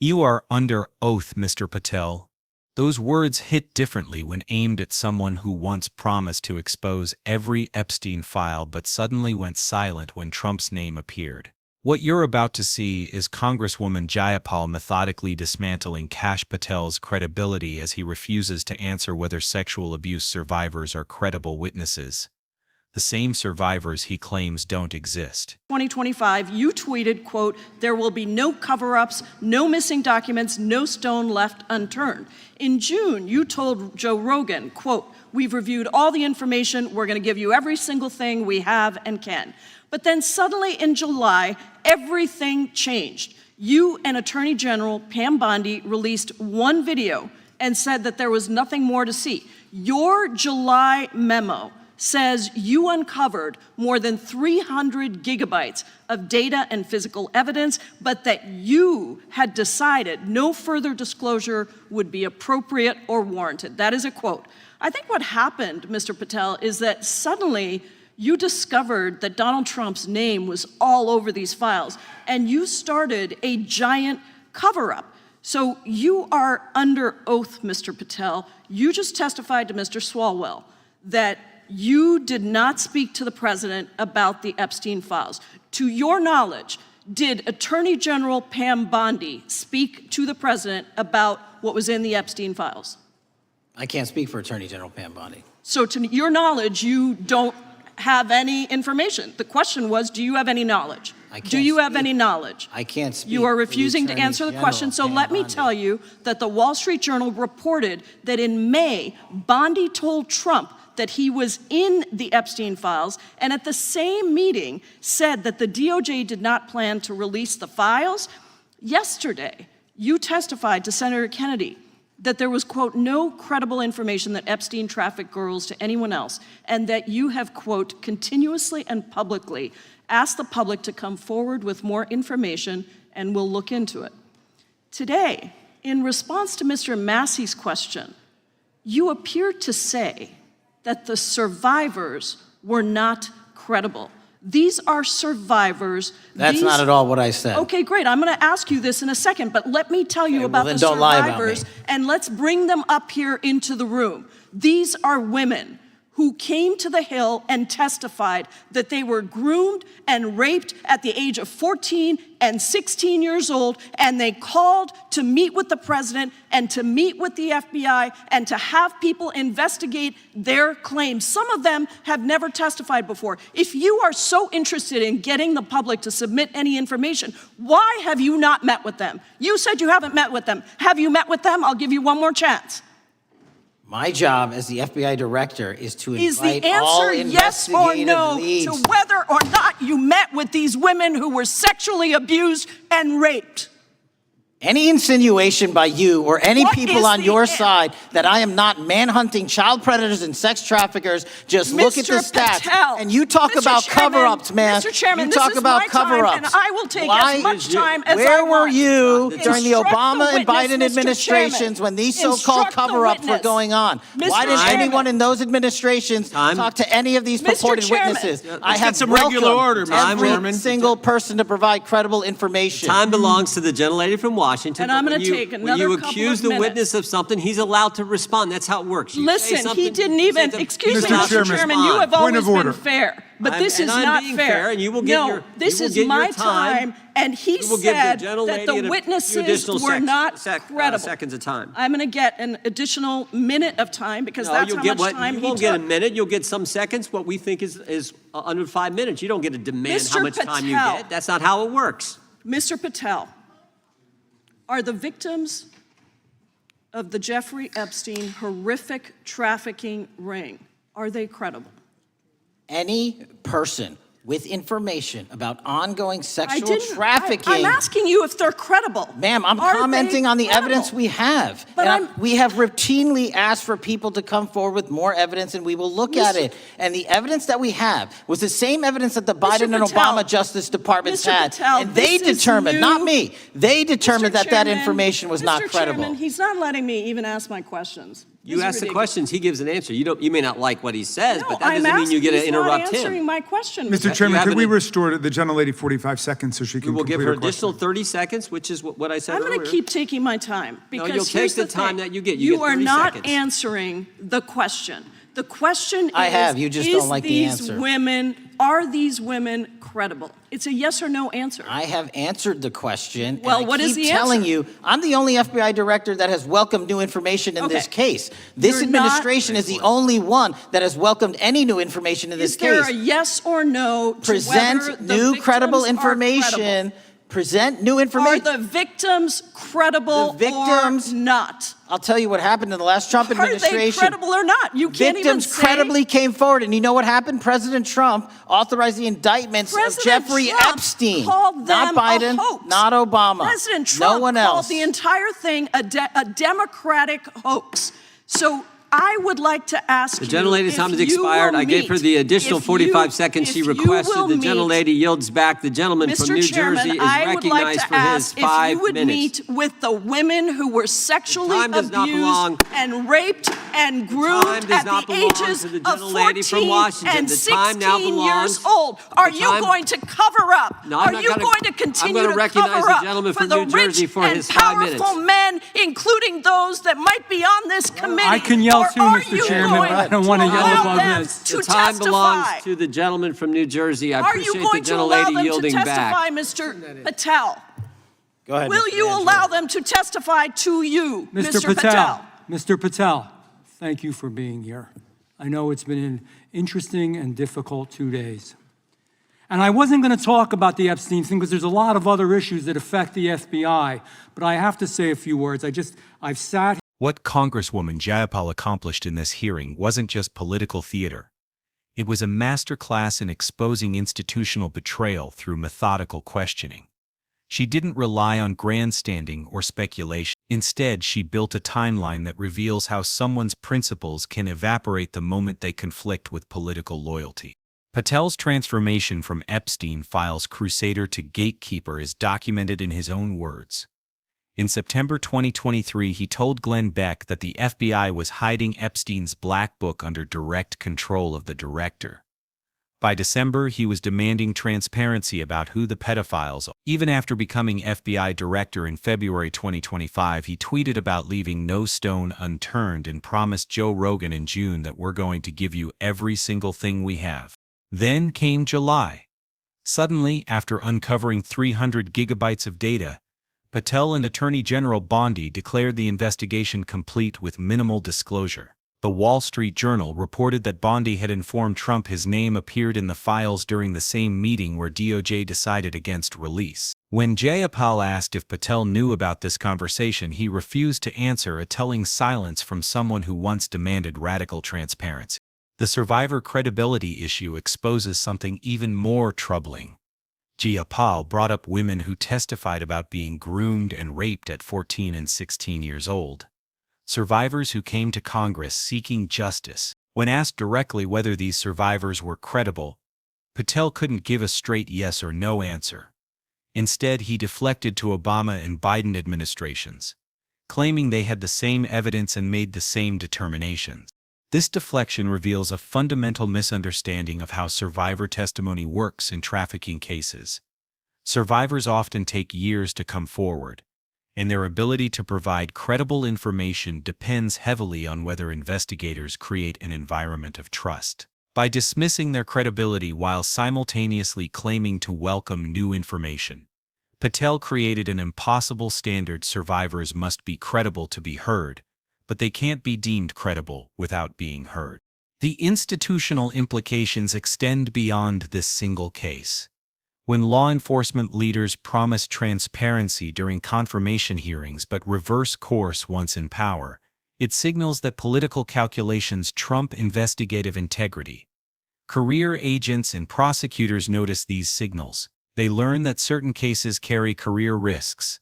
You are under oath, Mr. Patel. Those words hit differently when aimed at someone who once promised to expose every Epstein file but suddenly went silent when Trump's name appeared. What you're about to see is Congresswoman Jayapal methodically dismantling Kash Patel's credibility as he refuses to answer whether sexual abuse survivors are credible witnesses. The same survivors he claims don't exist. 2025, you tweeted, quote, "There will be no cover-ups, no missing documents, no stone left unturned." In June, you told Joe Rogan, quote, "We've reviewed all the information. We're going to give you every single thing we have and can." But then suddenly in July, everything changed. You and Attorney General Pam Bondi released one video and said that there was nothing more to see. Your July memo says you uncovered more than 300 gigabytes of data and physical evidence, but that you had decided no further disclosure would be appropriate or warranted. That is a quote. I think what happened, Mr. Patel, is that suddenly you discovered that Donald Trump's name was all over these files, and you started a giant cover-up. So you are under oath, Mr. Patel. You just testified to Mr. Swalwell that you did not speak to the president about the Epstein files. To your knowledge, did Attorney General Pam Bondi speak to the president about what was in the Epstein files? I can't speak for Attorney General Pam Bondi. So to your knowledge, you don't have any information. The question was, do you have any knowledge? Do you have any knowledge? I can't speak. You are refusing to answer the question. So let me tell you that the Wall Street Journal reported that in May, Bondi told Trump that he was in the Epstein files, and at the same meeting said that the DOJ did not plan to release the files. Yesterday, you testified to Senator Kennedy that there was, quote, "no credible information that Epstein trafficked girls to anyone else," and that you have, quote, "continuously and publicly asked the public to come forward with more information and we'll look into it." Today, in response to Mr. Massey's question, you appeared to say that the survivors were not credible. These are survivors. That's not at all what I said. Okay, great. I'm going to ask you this in a second, but let me tell you about the survivors, and let's bring them up here into the room. These are women who came to the Hill and testified that they were groomed and raped at the age of 14 and 16 years old, and they called to meet with the president and to meet with the FBI and to have people investigate their claims. Some of them have never testified before. If you are so interested in getting the public to submit any information, why have you not met with them? You said you haven't met with them. Have you met with them? I'll give you one more chance. My job as the FBI director is to invite Is all the answer yes or no leads to whether or not you met with these women who were sexually abused and raped? Any insinuation by you or any people on your side that I am not manhunting child predators and sex traffickers, just look at the stats. Patel, and you talk about cover-ups, man. Mr. Chairman, you talk about cover-ups. And I will take as much time as I Where want. were you during the Obama and Biden Mr. administrations Chairman. when these so-called cover-ups were going on? Mr. Why didn't Chairman. anyone in those administrations talk to any of these purported witnesses? I have some regular order, Mr. every single person to provide credible information. Time belongs to the gentlelady from Washington. And I'm going to take when another you couple accuse of the minutes. witness of something, he's allowed to respond. That's how it works. You say Listen, something, he didn't even, excuse me, Mr. Chairman, you have always been fair, but this is not fair. And you will get this is my time, and he said that the witnesses were not credible. Seconds of time. I'm going to get an additional minute of time because that's how much time he took. You won't get a minute. You'll get some seconds. What we think is under 5 minutes. You don't get to demand how much time you get. That's not how it works. Mr. Patel, are the victims of the Jeffrey Epstein horrific trafficking ring, are they credible? Any person with information about ongoing sexual trafficking. I'm asking you if they're credible. Ma'am, I'm commenting on the evidence we have. We have routinely asked for people to come forward with more evidence, and we will look at it. And the evidence that we have was the same evidence that the Biden and Obama Justice Departments had. And they determined, not me, they determined that that information was not credible. Mr. Chairman, he's not letting me even ask my questions. You ask the questions, he gives an answer. You may not like what he says, No, but that doesn't mean you get to interrupt he's not answering him. my question. Mr. Chairman, could we restore the gentlelady 45 seconds so she can We will complete give her her question? additional 30 seconds, which is what I said I'm earlier. going to keep taking my time because you'll take here's the time thing. that you get. You get are 30 not seconds. answering the question. The question I is, have. You just don't like the answer. Are these women credible? It's a yes or no answer. I have answered the question. Well, and what I is keep the telling answer? you, I'm the only FBI director that has welcomed new information in this Okay. case. This You're not- administration is the only one that has welcomed any new information in this Is there case. a yes or no to whether Present the new credible victims are credible? information. Present new Are information. the victims credible The victims- or not? I'll tell you what happened in the last Trump Are they administration. credible or not? You can't even Victims say. credibly came forward, and you know what happened? President Trump authorized the indictments President of Jeffrey Trump Epstein, called not them Biden, a hoax. not Obama, President Trump no one called else. the entire thing a Democratic hoax. So I would like to ask The you, gentlelady's if time has you expired. will I gave her meet- the additional if 45 you- seconds she if you requested. will The meet- gentlelady yields back. The gentleman from Mr. New Chairman, Jersey is I would like recognized to for his ask if 5 you would minutes. meet with the women who were sexually time does not belong- abused and raped and groomed time does at not the belong ages to the of gentlelady from 14 Washington. and The time now 16 belongs- years old. Are the you time- going to cover up? No, I'm Are not you gonna- going to I'm continue gonna to recognize cover the up gentleman for from the New Jersey rich for and his 5 minutes. powerful men, including those that might be on this committee? I can yell Or too, are Mr. you Chairman, going but I don't wanna to yell allow above them this. to The time belongs testify? to the gentleman from New Jersey. I Are appreciate you the going to allow gentlelady them to yielding testify, back. Mr. Patel? Go ahead. Will Mr. you Angelo. allow them to testify to you, Mr. Patel? Mr. Patel, thank you for being here. I know it's been an interesting and difficult 2 days. And I wasn't going to talk about the Epstein thing because there's a lot of other issues that affect the FBI, but I have to say a few words. I've sat. What Congresswoman Jayapal accomplished in this hearing wasn't just political theater. It was a masterclass in exposing institutional betrayal through methodical questioning. She didn't rely on grandstanding or speculation. Instead, she built a timeline that reveals how someone's principles can evaporate the moment they conflict with political loyalty. Patel's transformation from Epstein files crusader to gatekeeper is documented in his own words. In September 2023, he told Glenn Beck that the FBI was hiding Epstein's black book under direct control of the director. By December, he was demanding transparency about who the pedophiles are. Even after becoming FBI director in February 2025, he tweeted about leaving no stone unturned and promised Joe Rogan in June that we're going to give you every single thing we have. Then came July. Suddenly, after uncovering 300 gigabytes of data, Patel and Attorney General Bondi declared the investigation complete with minimal disclosure. The Wall Street Journal reported that Bondi had informed Trump his name appeared in the files during the same meeting where DOJ decided against release. When Jayapal asked if Patel knew about this conversation, he refused to answer, a telling silence from someone who once demanded radical transparency. The survivor credibility issue exposes something even more troubling. Jayapal brought up women who testified about being groomed and raped at 14 and 16 years old. Survivors who came to Congress seeking justice. When asked directly whether these survivors were credible, Patel couldn't give a straight yes or no answer. Instead, he deflected to Obama and Biden administrations, claiming they had the same evidence and made the same determinations. This deflection reveals a fundamental misunderstanding of how survivor testimony works in trafficking cases. Survivors often take years to come forward, and their ability to provide credible information depends heavily on whether investigators create an environment of trust. By dismissing their credibility while simultaneously claiming to welcome new information, Patel created an impossible standard: survivors must be credible to be heard, but they can't be deemed credible without being heard. The institutional implications extend beyond this single case. When law enforcement leaders promise transparency during confirmation hearings but reverse course once in power, it signals that political calculations trump investigative integrity. Career agents and prosecutors notice these signals. They learn that certain cases carry career risks,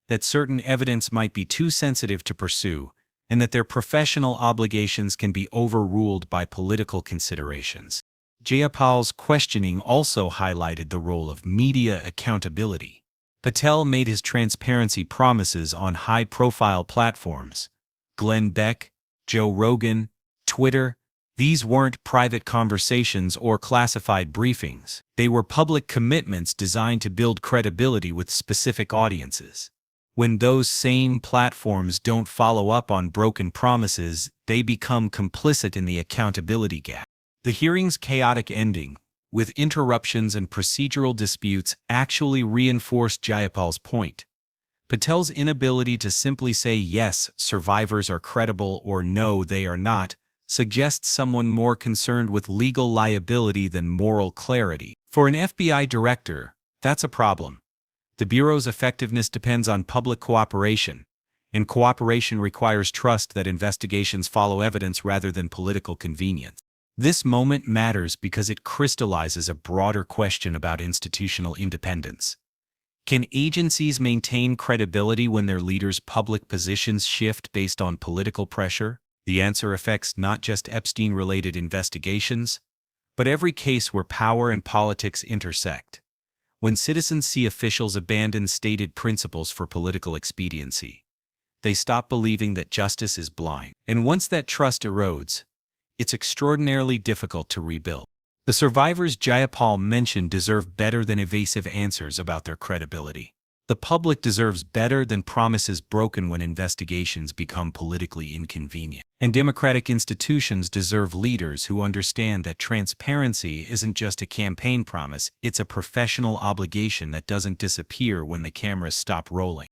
that certain evidence might be too sensitive to pursue, and that their professional obligations can be overruled by political considerations. Jayapal's questioning also highlighted the role of media accountability. Patel made his transparency promises on high-profile platforms: Glenn Beck, Joe Rogan, Twitter. These weren't private conversations or classified briefings. They were public commitments designed to build credibility with specific audiences. When those same platforms don't follow up on broken promises, they become complicit in the accountability gap. The hearing's chaotic ending, with interruptions and procedural disputes, actually reinforced Jayapal's point. Patel's inability to simply say yes, survivors are credible, or no, they are not, suggests someone more concerned with legal liability than moral clarity. For an FBI director, that's a problem. The Bureau's effectiveness depends on public cooperation, and cooperation requires trust that investigations follow evidence rather than political convenience. This moment matters because it crystallizes a broader question about institutional independence. Can agencies maintain credibility when their leaders' public positions shift based on political pressure? The answer affects not just Epstein-related investigations, but every case where power and politics intersect. When citizens see officials abandon stated principles for political expediency, they stop believing that justice is blind. And once that trust erodes, it's extraordinarily difficult to rebuild. The survivors Jayapal mentioned deserve better than evasive answers about their credibility. The public deserves better than promises broken when investigations become politically inconvenient. And democratic institutions deserve leaders who understand that transparency isn't just a campaign promise, it's a professional obligation that doesn't disappear when the cameras stop rolling.